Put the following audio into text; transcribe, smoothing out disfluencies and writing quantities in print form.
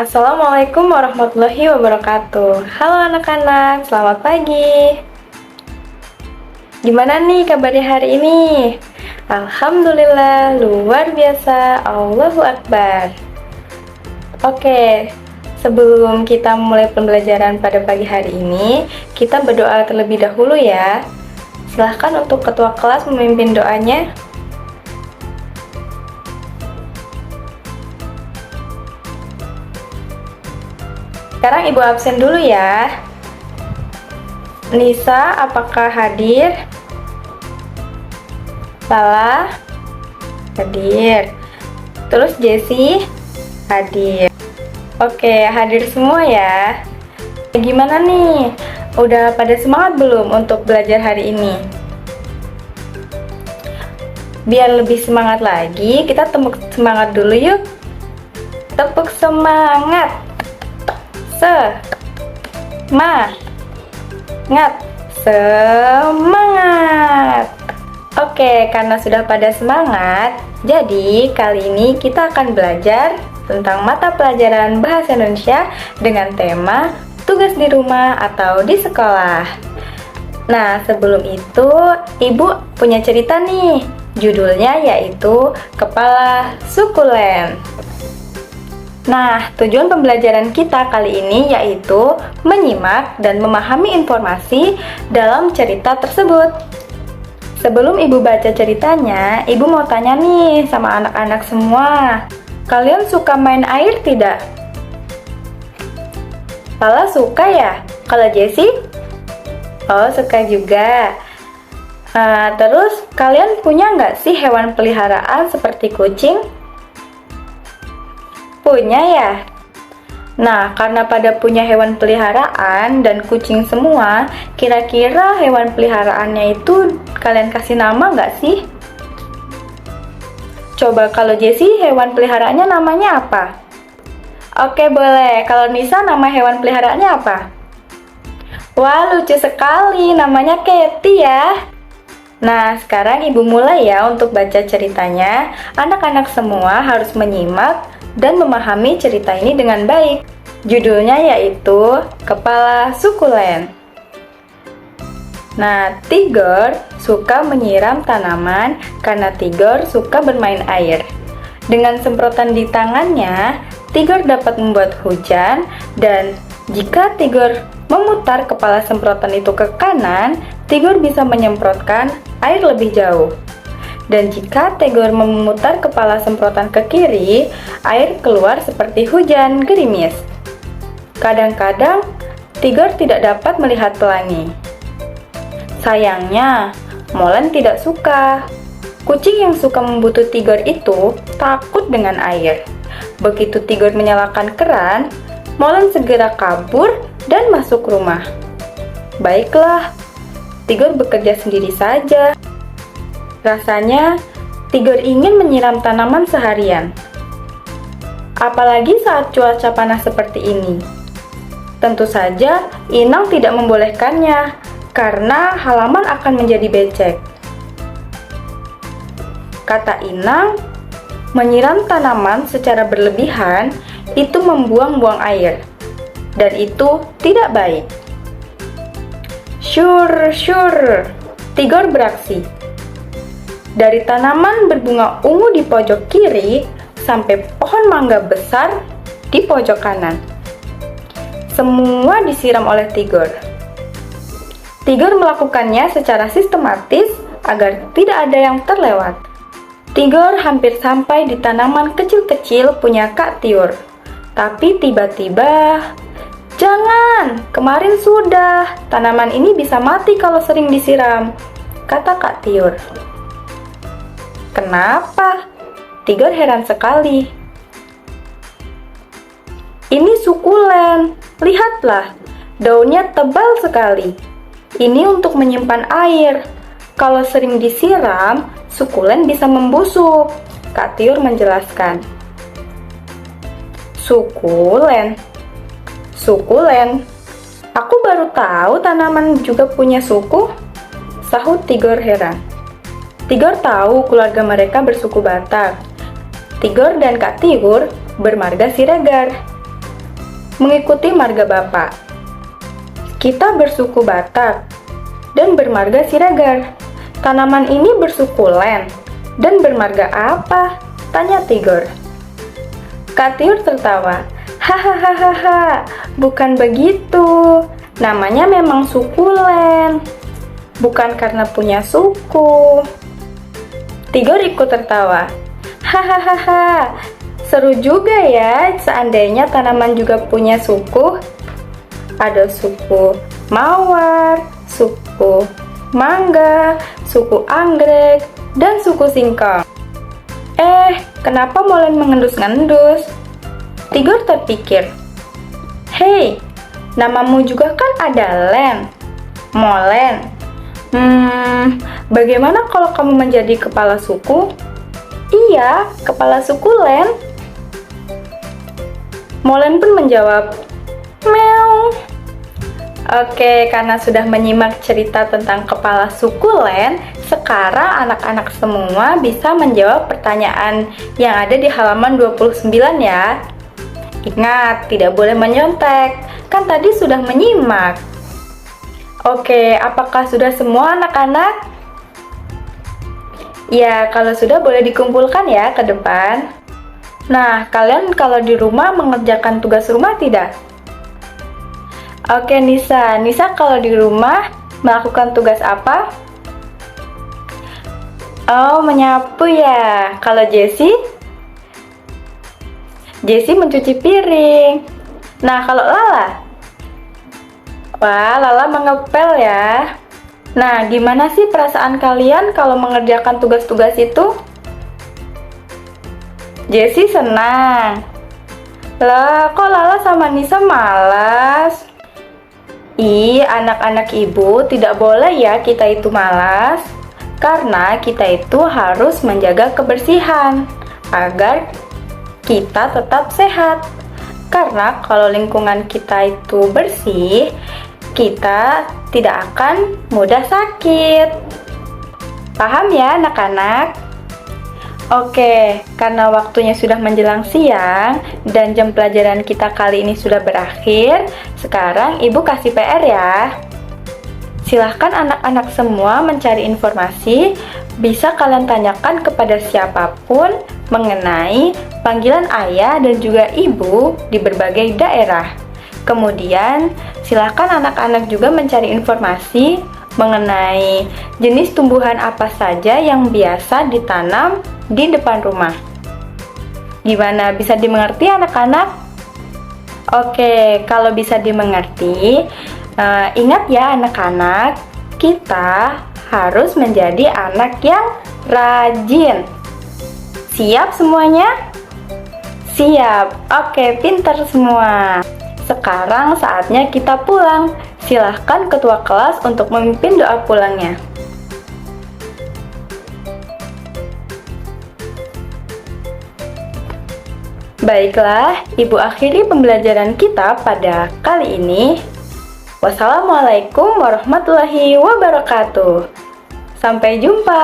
Assalamualaikum warahmatullahi wabarakatuh. Halo anak-anak, selamat pagi. Gimana nih kabarnya hari ini? Alhamdulillah, luar biasa, Allahu Akbar. Oke, sebelum kita mulai pembelajaran pada pagi hari ini, kita berdoa terlebih dahulu ya. Silahkan untuk ketua kelas memimpin doanya. Sekarang ibu absen dulu ya. Nisa, apakah hadir? Lala, hadir. Terus Jessie, hadir. Oke, hadir semua ya. Gimana nih? Udah pada semangat belum untuk belajar hari ini? Biar lebih semangat lagi, kita tepuk semangat dulu yuk. Tepuk semangat. Semangat. Oke, karena sudah pada semangat, jadi kali ini kita akan belajar tentang mata pelajaran Bahasa Indonesia dengan tema tugas di rumah atau di sekolah. Nah, sebelum itu Ibu punya cerita nih. Judulnya yaitu Kepala Sukulen. Nah, tujuan pembelajaran kita kali ini yaitu menyimak dan memahami informasi dalam cerita tersebut. Sebelum Ibu baca ceritanya, Ibu mau tanya nih sama anak-anak semua. Kalian suka main air tidak? Lala suka ya? Kalau Jessie? Oh, suka juga. Terus, kalian punya nggak sih hewan peliharaan seperti kucing? Punya ya? Nah, karena pada punya hewan peliharaan dan kucing semua, kira-kira hewan peliharaannya itu kalian kasih nama nggak sih? Coba kalau Jessie, hewan peliharaannya namanya apa? Oke, boleh. Kalau Nisa, nama hewan peliharaannya apa? Wah, lucu sekali. Namanya Katy ya. Nah, sekarang Ibu mulai ya untuk baca ceritanya. Anak-anak semua harus menyimak dan memahami cerita ini dengan baik. Judulnya yaitu Kepala Sukulen. Nah, Tigor suka menyiram tanaman karena Tigor suka bermain air. Dengan semprotan di tangannya, Tigor dapat membuat hujan, dan jika Tigor memutar kepala semprotan itu ke kanan, Tigor bisa menyemprotkan air lebih jauh. Dan jika Tigor memutar kepala semprotan ke kiri, air keluar seperti hujan gerimis. Kadang-kadang, Tigor tidak dapat melihat pelangi. Sayangnya, Molen tidak suka. Kucing yang suka membutuh Tigor itu takut dengan air. Begitu Tigor menyalakan keran, Molen segera kabur dan masuk rumah. Baiklah, Tigor bekerja sendiri saja. Rasanya, Tigor ingin menyiram tanaman seharian. Apalagi saat cuaca panas seperti ini. Tentu saja, inang tidak membolehkannya, karena halaman akan menjadi becek. Kata inang, menyiram tanaman secara berlebihan itu membuang-buang air, dan itu tidak baik. Syur, Tigor beraksi. Dari tanaman berbunga ungu di pojok kiri sampai pohon mangga besar di pojok kanan. Semua disiram oleh Tigor. Tigor melakukannya secara sistematis agar tidak ada yang terlewat. Tigor hampir sampai di tanaman kecil-kecil punya Kak Tiur. Tapi tiba-tiba, "Jangan, kemarin sudah. Tanaman ini bisa mati kalau sering disiram," kata Kak Tiur. Kenapa? Tigor heran sekali. Ini sukulen. Lihatlah, daunnya tebal sekali. Ini untuk menyimpan air. Kalau sering disiram, sukulen bisa membusuk, Kak Tiur menjelaskan. Sukulen? Aku baru tahu tanaman juga punya suku, sahut Tigor heran. Tigor tahu keluarga mereka bersuku Batak. Tigor dan Kak Tiur bermarga Siregar. mengikuti marga Bapak. Kita bersuku Batak dan bermarga Siregar. Tanaman ini bersukulen dan bermarga apa? Tanya Tigor. Kak Tiur tertawa. Hahaha, bukan begitu. Namanya memang sukulen, bukan karena punya suku. Tigor ikut tertawa. Hahaha, seru juga ya seandainya tanaman juga punya suku. Ada suku mawar, suku mangga, suku anggrek, dan suku singkong. Kenapa Molen mengendus-ngendus? Tigor terpikir. Hei, namamu juga kan ada Len, Molen. Bagaimana kalau kamu menjadi kepala suku? Iya, kepala suku Len. Molen pun menjawab, meow. Oke, karena sudah menyimak cerita tentang kepala suku Len, sekarang anak-anak semua bisa menjawab pertanyaan yang ada di halaman 29 ya. Ingat, tidak boleh menyontek, kan tadi sudah menyimak. Oke, apakah sudah semua anak-anak? Ya, kalau sudah boleh dikumpulkan ya ke depan. Nah, kalian kalau di rumah mengerjakan tugas rumah tidak? Oke Nisa kalau di rumah melakukan tugas apa? Oh, menyapu ya. Kalau Jessie mencuci piring. Nah, kalau Lala? Wah, Lala mengepel ya. Nah, gimana sih perasaan kalian kalau mengerjakan tugas-tugas itu? Jessie senang. Lah, kok Lala sama Nisa malas? Anak-anak ibu, tidak boleh ya kita itu malas. Karena kita itu harus menjaga kebersihan agar kita tetap sehat. Karena kalau lingkungan kita itu bersih, kita tidak akan mudah sakit. Paham ya anak-anak? Oke, karena waktunya sudah menjelang siang dan jam pelajaran kita kali ini sudah berakhir, sekarang Ibu kasih PR ya. Silahkan anak-anak semua mencari informasi, bisa kalian tanyakan kepada siapapun mengenai panggilan ayah dan juga ibu di berbagai daerah. Kemudian, silahkan anak-anak juga mencari informasi mengenai jenis tumbuhan apa saja yang biasa ditanam di depan rumah. Gimana, bisa dimengerti anak-anak? Oke, kalau bisa dimengerti, ingat ya anak-anak, kita harus menjadi anak yang rajin. Siap semuanya? Siap. Oke, pintar semua. Sekarang saatnya kita pulang. Silahkan ketua kelas untuk memimpin doa pulangnya. Baiklah, Ibu akhiri pembelajaran kita pada kali ini. Wassalamualaikum warahmatullahi wabarakatuh. Sampai jumpa.